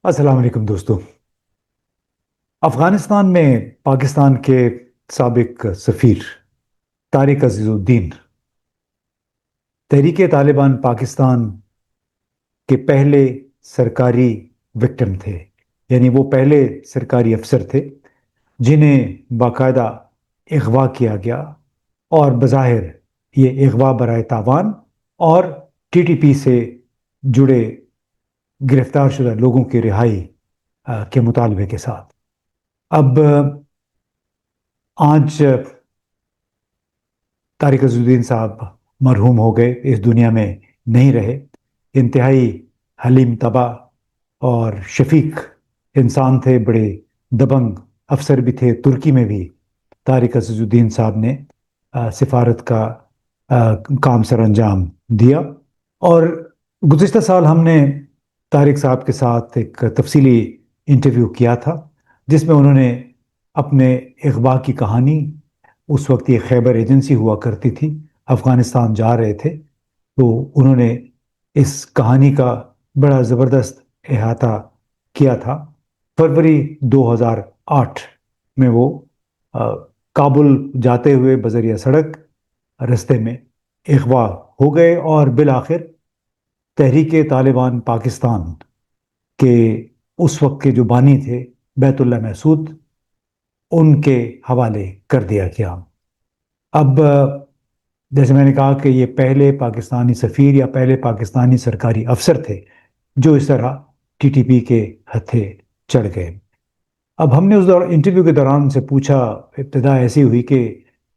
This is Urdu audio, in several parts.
السلام علیکم دوستو۔ افغانستان میں پاکستان کے سابق سفیر طارق عزیز الدین تحریک طالبان پاکستان کے پہلے سرکاری وکٹم تھے، یعنی وہ پہلے سرکاری افسر تھے جنہیں باقاعدہ اغوا کیا گیا، اور بظاہر یہ اغوا برائے تاوان اور ٹی ٹی پی سے جڑے گرفتار شدہ لوگوں کی رہائی کے مطالبے کے ساتھ۔ اب آج طارق عزیز الدین صاحب مرحوم ہو گئے، اس دنیا میں نہیں رہے۔ انتہائی حلیم طبع اور شفیق انسان تھے، بڑے دبنگ افسر بھی تھے۔ ترکی میں بھی طارق عزیز الدین صاحب نے سفارت کا کام سر انجام دیا، اور گزشتہ سال ہم نے طارق صاحب کے ساتھ ایک تفصیلی انٹرویو کیا تھا جس میں انہوں نے اپنے اغوا کی کہانی، اس وقت یہ خیبر ایجنسی ہوا کرتی تھی، افغانستان جا رہے تھے، تو انہوں نے اس کہانی کا بڑا زبردست احاطہ کیا تھا۔ فروری 2008 میں وہ کابل جاتے ہوئے بذریعہ سڑک رستے میں اغوا ہو گئے، اور بالآخر تحریک طالبان پاکستان کے اس وقت کے جو بانی تھے بیت اللہ محسود، ان کے حوالے کر دیا گیا۔ اب جیسے میں نے کہا کہ یہ پہلے پاکستانی سفیر یا پہلے پاکستانی سرکاری افسر تھے جو اس طرح ٹی ٹی پی کے ہتھے چڑھ گئے۔ اب ہم نے اس انٹرویو کے دوران ان سے پوچھا، ابتدا ایسی ہوئی کہ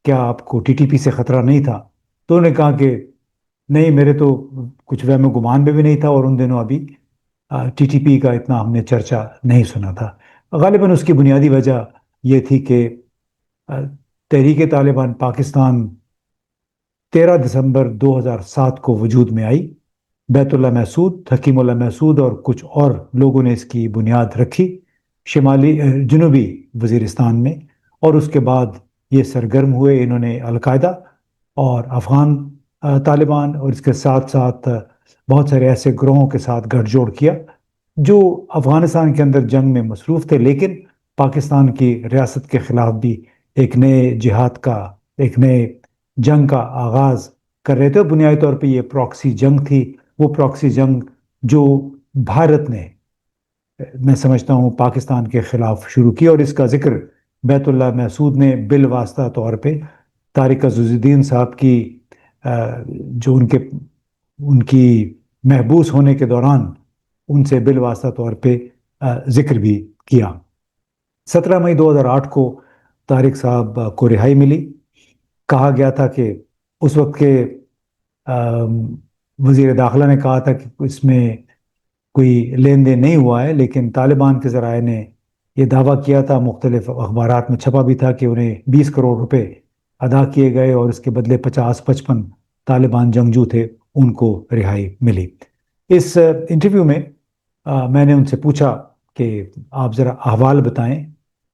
کیا آپ کو ٹی ٹی پی سے خطرہ نہیں تھا؟ تو انہوں نے کہا کہ نہیں، میرے تو کچھ وہم و گمان میں بھی نہیں تھا، اور ان دنوں ابھی ٹی ٹی پی کا اتنا ہم نے چرچا نہیں سنا تھا۔ غالباً اس کی بنیادی وجہ یہ تھی کہ تحریک طالبان پاکستان 13 دسمبر 2007 کو وجود میں آئی۔ بیت اللہ محسود، حکیم اللہ محسود اور کچھ اور لوگوں نے اس کی بنیاد رکھی جنوبی وزیرستان میں، اور اس کے بعد یہ سرگرم ہوئے۔ انہوں نے القاعدہ اور افغان طالبان اور اس کے ساتھ ساتھ بہت سارے ایسے گروہوں کے ساتھ گٹھ جوڑ کیا جو افغانستان کے اندر جنگ میں مصروف تھے، لیکن پاکستان کی ریاست کے خلاف بھی ایک نئے جہاد کا، ایک نئے جنگ کا آغاز کر رہے تھے۔ بنیادی طور پہ یہ پراکسی جنگ تھی، وہ پراکسی جنگ جو بھارت نے، میں سمجھتا ہوں، پاکستان کے خلاف شروع کی، اور اس کا ذکر بیت اللہ محسود نے بالواسطہ طور پہ طارق عزیز الدین صاحب کی جو ان کی محبوس ہونے کے دوران ان سے بالواسطہ طور پہ ذکر بھی کیا۔ 17 مئی 2008 کو طارق صاحب کو رہائی ملی۔ کہا گیا تھا کہ اس وقت کے وزیر داخلہ نے کہا تھا کہ اس میں کوئی لین دین نہیں ہوا ہے، لیکن طالبان کے ذرائع نے یہ دعویٰ کیا تھا، مختلف اخبارات میں چھپا بھی تھا، کہ انہیں 20 کروڑ روپے ادا کیے گئے اور اس کے بدلے 50-55 طالبان جنگجو تھے، ان کو رہائی ملی۔ اس انٹرویو میں میں نے ان سے پوچھا کہ آپ ذرا احوال بتائیں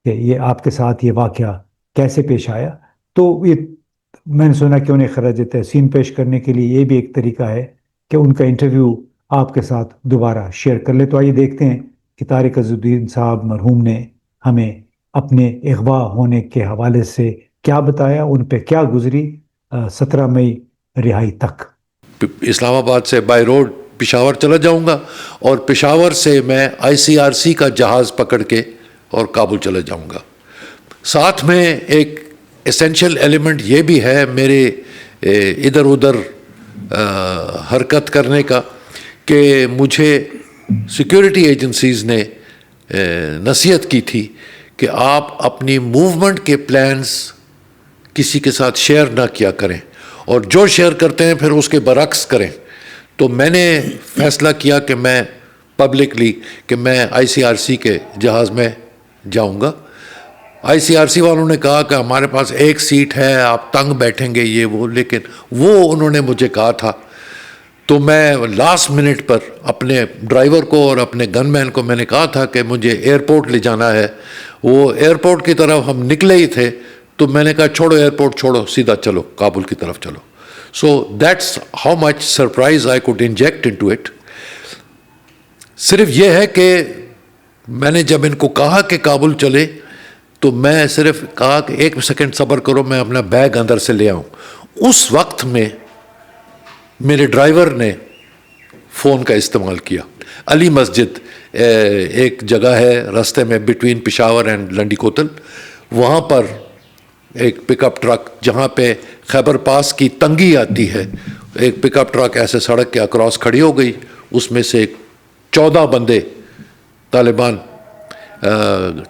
کہ یہ آپ کے ساتھ یہ واقعہ کیسے پیش آیا۔ تو یہ میں نے سنا کہ انہیں خراج تحسین پیش کرنے کے لیے یہ بھی ایک طریقہ ہے کہ ان کا انٹرویو آپ کے ساتھ دوبارہ شیئر کر لے۔ تو آئیے دیکھتے ہیں کہ طارق عزیز الدین صاحب مرحوم نے ہمیں اپنے اغوا ہونے کے حوالے سے کیا بتایا، ان پہ کیا گزری 17 مئی رہائی تک۔ اسلام آباد سے بائی روڈ پشاور چلا جاؤں گا، اور پشاور سے میں ICRC کا جہاز پکڑ کے اور کابل چلا جاؤں گا۔ ساتھ میں ایک ایسینشل ایلیمنٹ یہ بھی ہے میرے ادھر ادھر حرکت کرنے کا، کہ مجھے سیکیورٹی ایجنسیز نے نصیحت کی تھی کہ آپ اپنی موومنٹ کے پلانز کسی کے ساتھ شیئر نہ کیا کریں، اور جو شیئر کرتے ہیں پھر اس کے برعکس کریں۔ تو میں نے فیصلہ کیا کہ میں پبلکلی کہ میں ICRC کے جہاز میں جاؤں گا۔ ICRC والوں نے کہا کہ ہمارے پاس ایک سیٹ ہے، آپ تنگ بیٹھیں گے، یہ وہ، لیکن وہ انہوں نے مجھے کہا تھا۔ تو میں لاسٹ منٹ پر اپنے ڈرائیور کو اور اپنے گن مین کو میں نے کہا تھا کہ مجھے ایئرپورٹ لے جانا ہے۔ وہ ایئرپورٹ کی طرف ہم نکلے ہی تھے تو میں نے کہا چھوڑو ایئرپورٹ، چھوڑو، سیدھا چلو کابل کی طرف چلو۔ So that's how much surprise I could inject into it۔ صرف یہ ہے کہ میں نے جب ان کو کہا کہ کابل چلے تو میں صرف کہا کہ 1 سیکنڈ صبر کرو، میں اپنا بیگ اندر سے لے آؤں. اس وقت میں میرے ڈرائیور نے فون کا استعمال کیا. علی مسجد ایک جگہ ہے راستے میں بٹوین پشاور اینڈ لنڈی کوتل، وہاں پر ایک پک اپ ٹرک، جہاں پہ خیبر پاس کی تنگی آتی ہے، ایک پک اپ ٹرک ایسے سڑک کے اکراس کھڑی ہو گئی. اس میں سے 14 بندے طالبان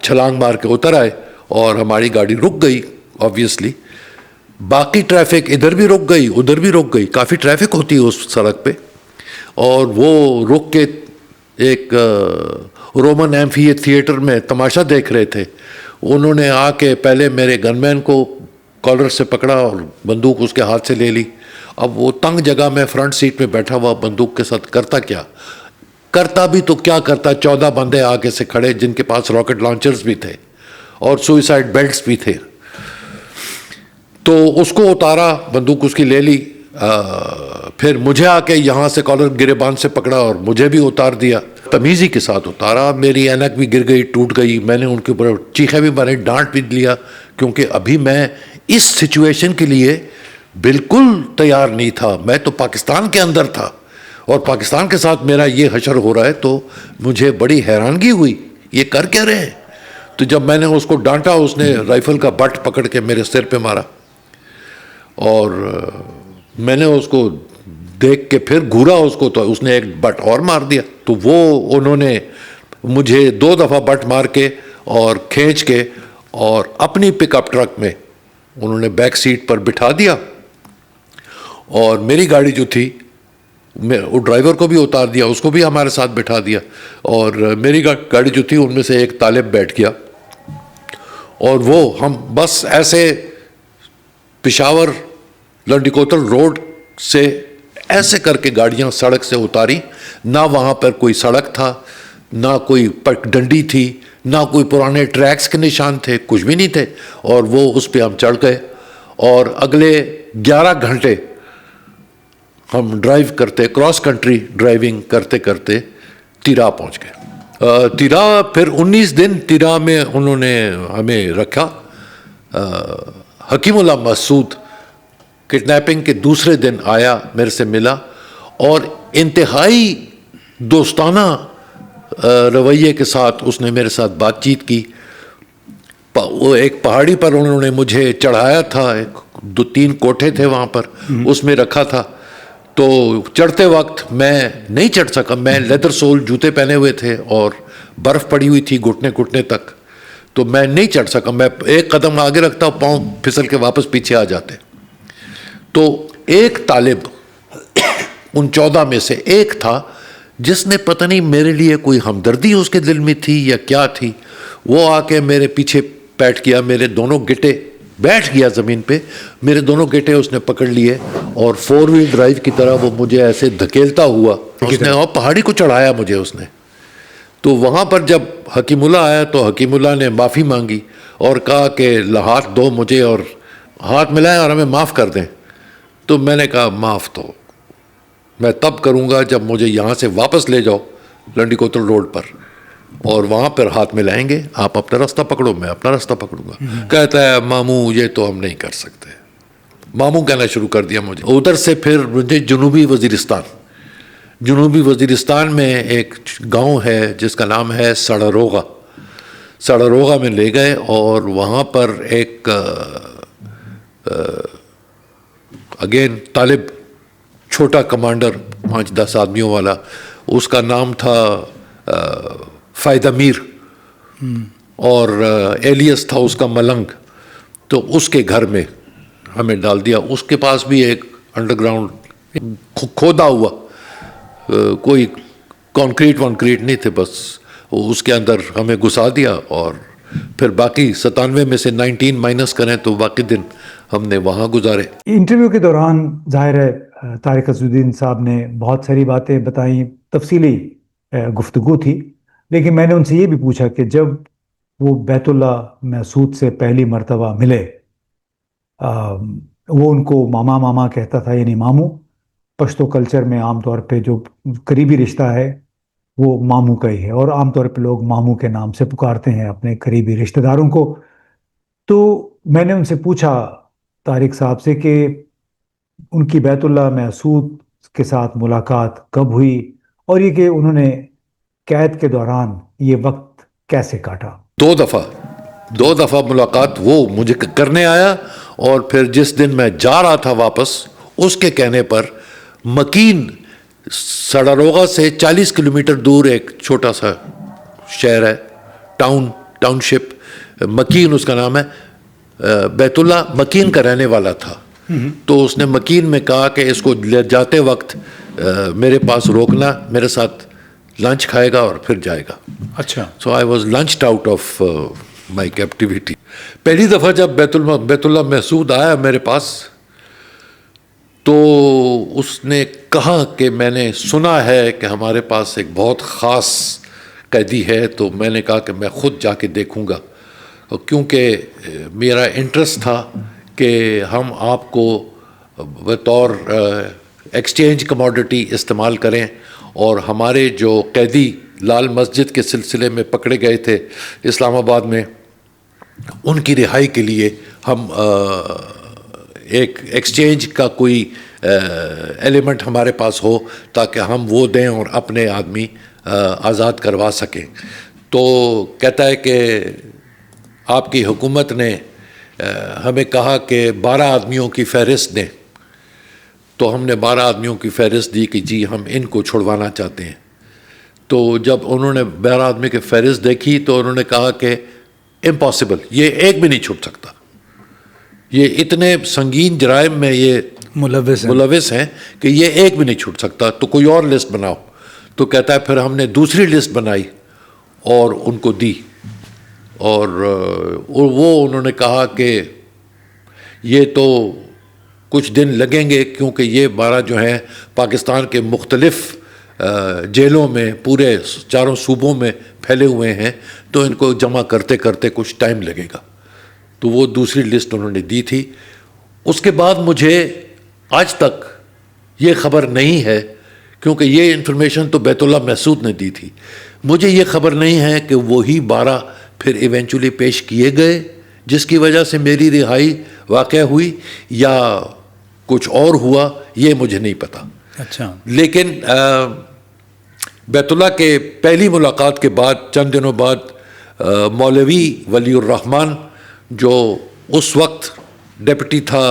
چھلانگ مار کے اتر آئے اور ہماری گاڑی رک گئی. آبویسلی باقی ٹریفک ادھر بھی رک گئی ادھر بھی رک گئی، کافی ٹریفک ہوتی ہے اس سڑک پہ. اور وہ رک کے ایک رومن ایمفی تھیٹر میں تماشا دیکھ رہے تھے. انہوں نے آ کے پہلے میرے گن مین کو کالر سے پکڑا اور بندوق اس کے ہاتھ سے لے لی. اب وہ تنگ جگہ میں فرنٹ سیٹ میں بیٹھا ہوا بندوق کے ساتھ کرتا کیا، کرتا بھی تو کیا کرتا. 14 بندے آگے سے کھڑے جن کے پاس راکٹ لانچرز بھی تھے اور سوئسائڈ بیلٹس بھی تھے. تو اس کو اتارا، بندوق اس کی لے لی. پھر مجھے آ کے یہاں سے کالر گریبان سے پکڑا اور مجھے بھی اتار دیا، تمیزی کے ساتھ اتارا. میری اینک بھی گر گئی، ٹوٹ گئی. میں نے ان کے اوپر چیخے بھی مارے، ڈانٹ بھی لیا، کیونکہ ابھی میں اس سچویشن کے لیے بالکل تیار نہیں تھا. میں تو پاکستان کے اندر تھا اور پاکستان کے ساتھ میرا یہ حشر ہو رہا ہے. تو مجھے بڑی حیرانگی ہوئی، یہ کر کیا رہے ہیں. تو جب میں نے اس کو ڈانٹا، اس نے رائفل کا بٹ پکڑ کے میرے سر پہ مارا اور میں نے اس کو دیکھ کے پھر گھورا اس کو، تو اس نے ایک بٹ اور مار دیا. تو وہ انہوں نے مجھے 2 دفعہ بٹ مار کے اور کھینچ کے اور اپنی پک اپ ٹرک میں انہوں نے بیک سیٹ پر بٹھا دیا. اور میری گاڑی جو تھی، وہ ڈرائیور کو بھی اتار دیا، اس کو بھی ہمارے ساتھ بٹھا دیا. اور میری گاڑی جو تھی ان میں سے ایک طالب بیٹھ گیا اور وہ ہم بس ایسے پشاور لنڈی کوتل روڈ سے ایسے کر کے گاڑیاں سڑک سے اتاری. نہ وہاں پر کوئی سڑک تھا، نہ کوئی پٹ ڈنڈی تھی، نہ کوئی پرانے ٹریکس کے نشان تھے، کچھ بھی نہیں تھے. اور وہ اس پہ ہم چڑھ گئے اور اگلے 11 گھنٹے ہم ڈرائیو کرتے، کراس کنٹری ڈرائیونگ کرتے کرتے تیرا پہنچ گئے. تیرا پھر 19 دن تیرا میں انہوں نے ہمیں رکھا. حکیم اللہ مسعود کڈنیپنگ کے دوسرے دن آیا، میرے سے ملا اور انتہائی دوستانہ رویے کے ساتھ اس نے میرے ساتھ بات چیت کی. وہ ایک پہاڑی پر انہوں نے مجھے چڑھایا تھا، 2-3 کوٹھے تھے وہاں پر، اس میں رکھا تھا. تو چڑھتے وقت میں نہیں چڑھ سکا، میں لیدر سول جوتے پہنے ہوئے تھے اور برف پڑی ہوئی تھی گھٹنے گھٹنے تک، تو میں نہیں چڑھ سکا. میں ایک قدم آگے رکھتا، پاؤں پھسل کے واپس پیچھے آ جاتے. تو ایک طالب ان 14 میں سے ایک تھا جس نے پتہ نہیں میرے لیے کوئی ہمدردی اس کے دل میں تھی یا کیا تھی، وہ آ کے میرے پیچھے بیٹھ گیا، میرے دونوں گٹے بیٹھ گیا زمین پہ، میرے دونوں گٹے اس نے پکڑ لیے اور 4 وہیل ڈرائیو کی طرح وہ مجھے ایسے دھکیلتا ہوا اس نے اور پہاڑی کو چڑھایا مجھے اس نے. تو وہاں پر جب حکیم اللہ آیا تو حکیم اللہ نے معافی مانگی اور کہا کہ ہاتھ دو مجھے اور ہاتھ ملائیں اور ہمیں معاف کر دیں. تو میں نے کہا معاف تو میں تب کروں گا جب مجھے یہاں سے واپس لے جاؤ لنڈی کوتل روڈ پر، اور وہاں پر ہاتھ ملائیں گے، آپ اپنا راستہ پکڑو میں اپنا راستہ پکڑوں گا. کہتا ہے ماموں یہ تو ہم نہیں کر سکتے. ماموں کہنا شروع کر دیا مجھے. ادھر سے پھر مجھے جنوبی وزیرستان میں ایک گاؤں ہے جس کا نام ہے سڑاروغا میں لے گئے اور وہاں پر ایک اگین طالب، چھوٹا کمانڈر 5-10 آدمیوں والا، اس کا نام تھا فائدہ میر اور ایلیس تھا اس کا ملنگ. تو اس کے گھر میں ہمیں ڈال دیا. اس کے پاس بھی ایک انڈر گراؤنڈ کھودا ہوا، کوئی کانکریٹ نہیں تھے، بس اس کے اندر ہمیں گھسا دیا. اور پھر باقی 97 میں سے 19 مائنس کریں تو باقی دن ہم نے وہاں گزارے. انٹرویو کے دوران ظاہر ہے طارق عزیز الدین صاحب نے بہت ساری باتیں بتائیں، تفصیلی گفتگو تھی، لیکن میں نے ان سے یہ بھی پوچھا کہ جب وہ بیت اللہ محسود سے پہلی مرتبہ ملے، وہ ان کو ماما کہتا تھا، یعنی ماموں. پشتو کلچر میں عام طور پہ جو قریبی رشتہ ہے وہ ماموں کا ہی ہے، اور عام طور پہ لوگ ماموں کے نام سے پکارتے ہیں اپنے قریبی رشتہ داروں کو. تو میں نے ان سے پوچھا طارق صاحب سے کہ ان کی بیت اللہ محسود کے ساتھ ملاقات کب ہوئی، اور یہ کہ انہوں نے قید کے دوران یہ وقت کیسے کاٹا. دو دفعہ ملاقات وہ مجھے کرنے آیا، اور پھر جس دن میں جا رہا تھا واپس، اس کے کہنے پر مکین سڑاروغا سے 40 کلومیٹر دور ایک چھوٹا سا شہر ہے، ٹاؤن شپ مکین اس کا نام ہے. بیت اللہ مکین کا رہنے والا تھا، تو اس نے مکین میں کہا کہ اس کو لے جاتے وقت میرے پاس روکنا، میرے ساتھ لنچ کھائے گا اور پھر جائے گا. اچھا. So I was launched out of my captivity. پہلی دفعہ جب بیت اللہ محسود آیا میرے پاس، تو اس نے کہا کہ میں نے سنا ہے کہ ہمارے پاس ایک بہت خاص قیدی ہے. تو میں نے کہا کہ میں خود جا کے دیکھوں گا، کیونکہ میرا انٹرسٹ تھا کہ ہم آپ کو بطور ایکسچینج کموڈٹی استعمال کریں، اور ہمارے جو قیدی لال مسجد کے سلسلے میں پکڑے گئے تھے اسلام آباد میں، ان کی رہائی کے لیے ہم ایک ایکسچینج کا کوئی ایلیمنٹ ہمارے پاس ہو، تاکہ ہم وہ دیں اور اپنے آدمی آزاد کروا سکیں. تو کہتا ہے کہ آپ کی حکومت نے ہمیں کہا کہ 12 آدمیوں کی فہرست دیں. تو ہم نے 12 آدمیوں کی فہرست دی کہ جی ہم ان کو چھڑوانا چاہتے ہیں. تو جب انہوں نے 12 آدمی کی فہرست دیکھی تو انہوں نے کہا کہ امپاسبل، یہ ایک بھی نہیں چھوٹ سکتا، یہ اتنے سنگین جرائم میں یہ ملوث ہیں کہ یہ ایک بھی نہیں چھوٹ سکتا، تو کوئی اور لسٹ بناؤ. تو کہتا ہے پھر ہم نے دوسری لسٹ بنائی اور ان کو دی، اور وہ انہوں نے کہا کہ یہ تو کچھ دن لگیں گے، کیونکہ یہ 12 جو ہیں پاکستان کے مختلف جیلوں میں پورے 4 صوبوں میں پھیلے ہوئے ہیں، تو ان کو جمع کرتے کرتے کچھ ٹائم لگے گا. تو وہ دوسری لسٹ انہوں نے دی تھی. اس کے بعد مجھے آج تک یہ خبر نہیں ہے، کیونکہ یہ انفارمیشن تو بیت اللہ محسود نے دی تھی، مجھے یہ خبر نہیں ہے کہ وہی 12 پھر ایونچولی پیش کیے گئے جس کی وجہ سے میری رہائی واقع ہوئی، یا کچھ اور ہوا، یہ مجھے نہیں پتا. اچھا. لیکن بیت اللہ کے پہلی ملاقات کے بعد چند دنوں بعد مولوی ولی الرحمن، جو اس وقت ڈپٹی تھا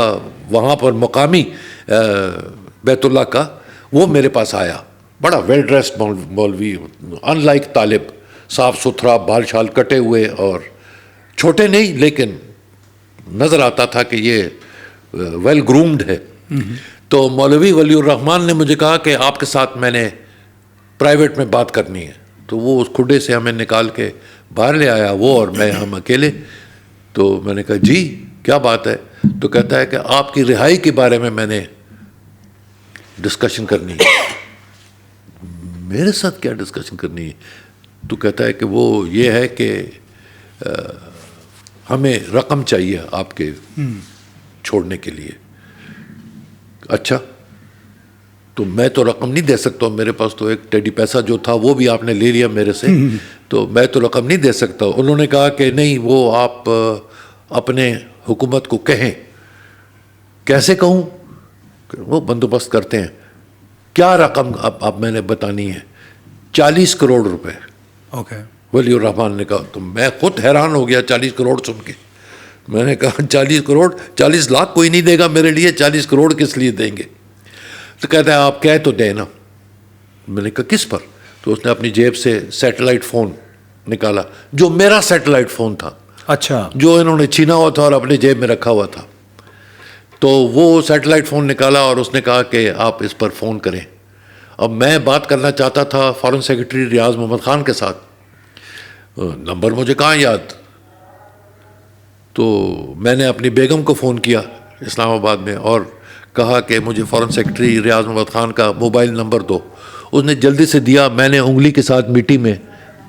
وہاں پر مقامی بیت اللہ کا، وہ میرے پاس آیا. بڑا ویل ڈریسڈ مولوی، ان لائک طالب، صاف ستھرا، بال شال کٹے ہوئے، اور چھوٹے نہیں لیکن نظر آتا تھا کہ یہ ویل گرومڈ ہے. تو مولوی ولی الرحمن نے مجھے کہا کہ آپ کے ساتھ میں نے پرائیویٹ میں بات کرنی ہے. تو وہ اس کھڈے سے ہمیں نکال کے باہر لے آیا، وہ اور میں، ہم اکیلے. تو میں نے کہا جی کیا بات ہے؟ تو کہتا ہے کہ آپ کی رہائی کے بارے میں نے ڈسکشن کرنی ہے. میرے ساتھ کیا ڈسکشن کرنی ہے؟ تو کہتا ہے کہ وہ یہ ہے کہ ہمیں رقم چاہیے آپ کے چھوڑنے کے لیے. اچھا، تو میں تو رقم نہیں دے سکتا، میرے پاس تو ایک ٹیڈی پیسہ جو تھا وہ بھی آپ نے لے لیا میرے سے، تو میں تو رقم نہیں دے سکتا. انہوں نے کہا کہ نہیں، وہ آپ اپنے حکومت کو کہیں. کیسے کہوں؟ وہ بندوبست کرتے ہیں. کیا رقم اب میں نے بتانی ہے؟ 40 کروڑ روپے. اوکے. ولی الرحمان نے کہا. تو میں خود حیران ہو گیا 40 کروڑ سن کے. میں نے کہا 40 کروڑ، 40 لاکھ کوئی نہیں دے گا میرے لیے، 40 کروڑ کس لیے دیں گے؟ تو کہتا ہے آپ کہہ تو دیں نا. میں نے کہا کس پر؟ تو اس نے اپنی جیب سے سیٹلائٹ فون نکالا، جو میرا سیٹلائٹ فون تھا. اچھا. جو انہوں نے چھینا ہوا تھا اور اپنی جیب میں رکھا ہوا تھا. تو وہ سیٹلائٹ فون نکالا اور اس نے کہا کہ آپ اس پر فون کریں. اب میں بات کرنا چاہتا تھا فارن سیکرٹری ریاض محمد خان کے ساتھ. نمبر مجھے کہاں یاد. تو میں نے اپنی بیگم کو فون کیا اسلام آباد میں اور کہا کہ مجھے فارن سیکرٹری ریاض محمد خان کا موبائل نمبر دو. اس نے جلدی سے دیا. میں نے انگلی کے ساتھ مٹی میں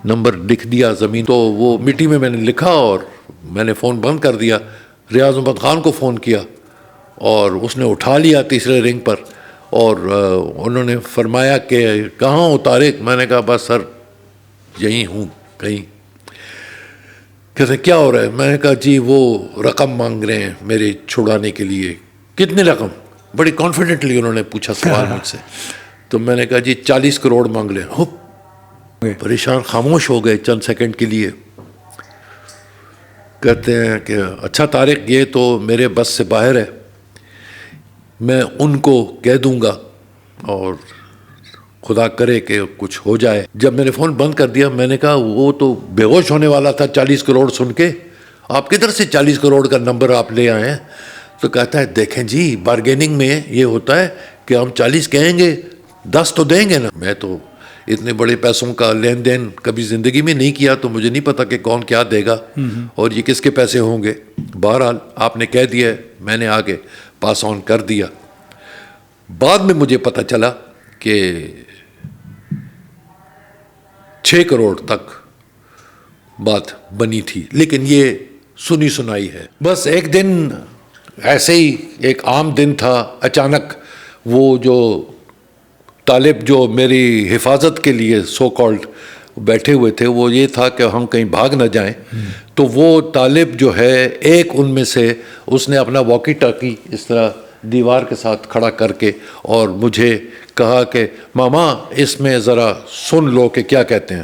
نمبر لکھ دیا زمین. تو وہ مٹی میں نے لکھا اور میں نے فون بند کر دیا. ریاض محمد خان کو فون کیا اور اس نے اٹھا لیا تیسرے رنگ پر اور انہوں نے فرمایا کہ کہاں ہو طارق؟ میں نے کہا بس سر یہیں ہوں کہیں. کہتے کیا ہو رہا ہے؟ میں نے کہا جی وہ رقم مانگ رہے ہیں میرے چھڑانے کے لیے. کتنی رقم؟ بڑی کانفیڈنٹلی انہوں نے پوچھا سوال مجھ سے. تو میں نے کہا جی 40 کروڑ مانگ لیں. پریشان خاموش ہو گئے چند سیکنڈ کے لیے. کہتے ہیں کہ اچھا طارق یہ تو میرے بس سے باہر ہے، میں ان کو کہہ دوں گا اور خدا کرے کہ کچھ ہو جائے. جب میں نے فون بند کر دیا میں نے کہا وہ تو بے ہوش ہونے والا تھا 40 کروڑ سن کے، آپ کدھر سے 40 کروڑ کا نمبر آپ لے آئے ہیں؟ تو کہتا ہے دیکھیں جی بارگیننگ میں یہ ہوتا ہے کہ ہم 40 کہیں گے 10 تو دیں گے نا. میں تو اتنے بڑے پیسوں کا لین دین کبھی زندگی میں نہیں کیا، تو مجھے نہیں پتا کہ کون کیا دے گا اور یہ کس کے پیسے ہوں گے. بہرحال آپ نے کہہ دیا ہے، میں نے آگے پاس آن کر دیا. بعد میں مجھے پتہ چلا کہ 6 کروڑ تک بات بنی تھی، لیکن یہ سنی سنائی ہے. بس ایک دن ایسے ہی ایک عام دن تھا، اچانک وہ جو طالب جو میری حفاظت کے لیے سو کالڈ بیٹھے ہوئے تھے، وہ یہ تھا کہ ہم کہیں بھاگ نہ جائیں. تو وہ طالب جو ہے ایک ان میں سے اس نے اپنا واکی ٹاکی اس طرح دیوار کے ساتھ کھڑا کر کے اور مجھے کہا کہ ماما اس میں ذرا سن لو کہ کیا کہتے ہیں.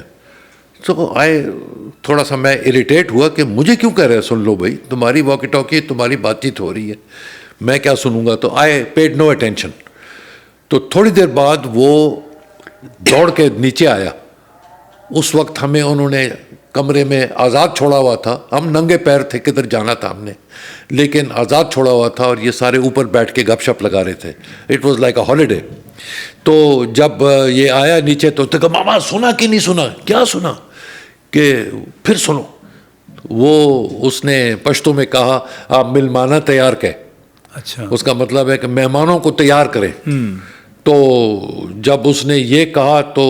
تو تھوڑا سا میں اریٹیٹ ہوا کہ مجھے کیوں کہہ رہے سن لو بھائی، تمہاری واکی ٹاکی تمہاری بات چیت ہو رہی ہے، میں کیا سنوں گا. تو آئی پیڈ نو اٹینشن. تو تھوڑی دیر بعد وہ دوڑ کے نیچے آیا. اس وقت ہمیں انہوں نے کمرے میں آزاد چھوڑا ہوا تھا، ہم ننگے پیر تھے، کدھر جانا تھا ہم نے، لیکن آزاد چھوڑا ہوا تھا اور یہ سارے اوپر بیٹھ کے گپ شپ لگا رہے تھے. It was like a holiday. تو جب یہ آیا نیچے تو کہا ماما سنا کہ نہیں سنا؟ کیا سنا؟ کہ پھر سنو. وہ اس نے پشتو میں کہا آپ ملمانہ تیار کہ. اچھا، اس کا مطلب ہے کہ مہمانوں کو تیار کریں. تو جب اس نے یہ کہا تو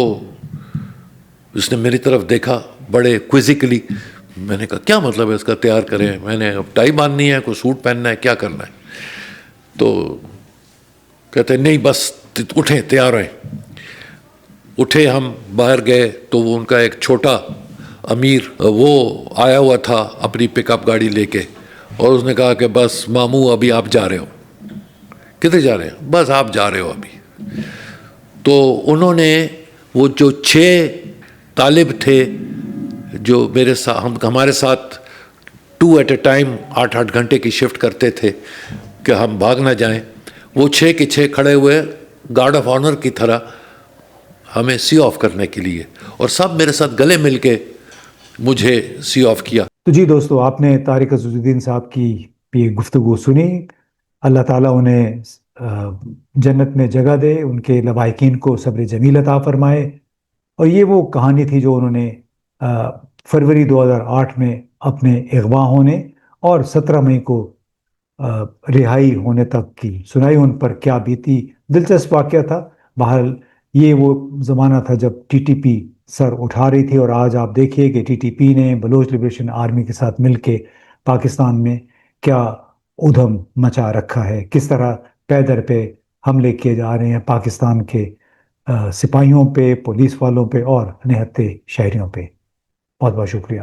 اس نے میری طرف دیکھا بڑے کوئزیکلی. میں نے کہا کیا مطلب ہے اس کا تیار کریں؟ میں نے اب ٹائی باندھنی ہے، کوئی سوٹ پہننا ہے، کیا کرنا ہے؟ تو کہتے نہیں بس اٹھیں تیار ہیں. اٹھے ہم باہر گئے تو وہ ان کا ایک چھوٹا امیر وہ آیا ہوا تھا اپنی پک اپ گاڑی لے کے، اور اس نے کہا کہ بس ماموں ابھی آپ جا رہے ہو. کدھر جا رہے ہیں؟ بس آپ جا رہے ہو ابھی. تو انہوں نے وہ جو 6 طالب تھے جو میرے ساتھ ہمارے ساتھ 2 ایٹ اے ٹائم 8 گھنٹے کی شفٹ کرتے تھے کہ ہم بھاگ نہ جائیں، وہ 6 کے 6 کھڑے ہوئے گارڈ آف آنر کی طرح ہمیں سی آف کرنے کے لیے، اور سب میرے ساتھ گلے مل کے مجھے سی آف کیا. تو جی دوستو، آپ نے طارق عزیز الدین صاحب کی یہ گفتگو سنی. اللہ تعالیٰ انہیں جنت میں جگہ دے، ان کے لواحقین کو صبر جمیل عطا فرمائے. اور یہ وہ کہانی تھی جو انہوں نے فروری 2008 میں اپنے اغوا ہونے اور 17 مئی کو رہائی ہونے تک کی سنائی. ان پر کیا بیتی، دلچسپ واقعہ تھا. بہرحال یہ وہ زمانہ تھا جب ٹی ٹی پی سر اٹھا رہی تھی، اور آج آپ دیکھیے کہ ٹی ٹی پی نے بلوچ لبریشن آرمی کے ساتھ مل کے پاکستان میں کیا ادھم مچا رکھا ہے، کس طرح پے در پہ حملے کیے جا رہے ہیں پاکستان کے سپاہیوں پہ، پولیس والوں پہ اور نہتے شہریوں پہ. بہت بہت شکریہ.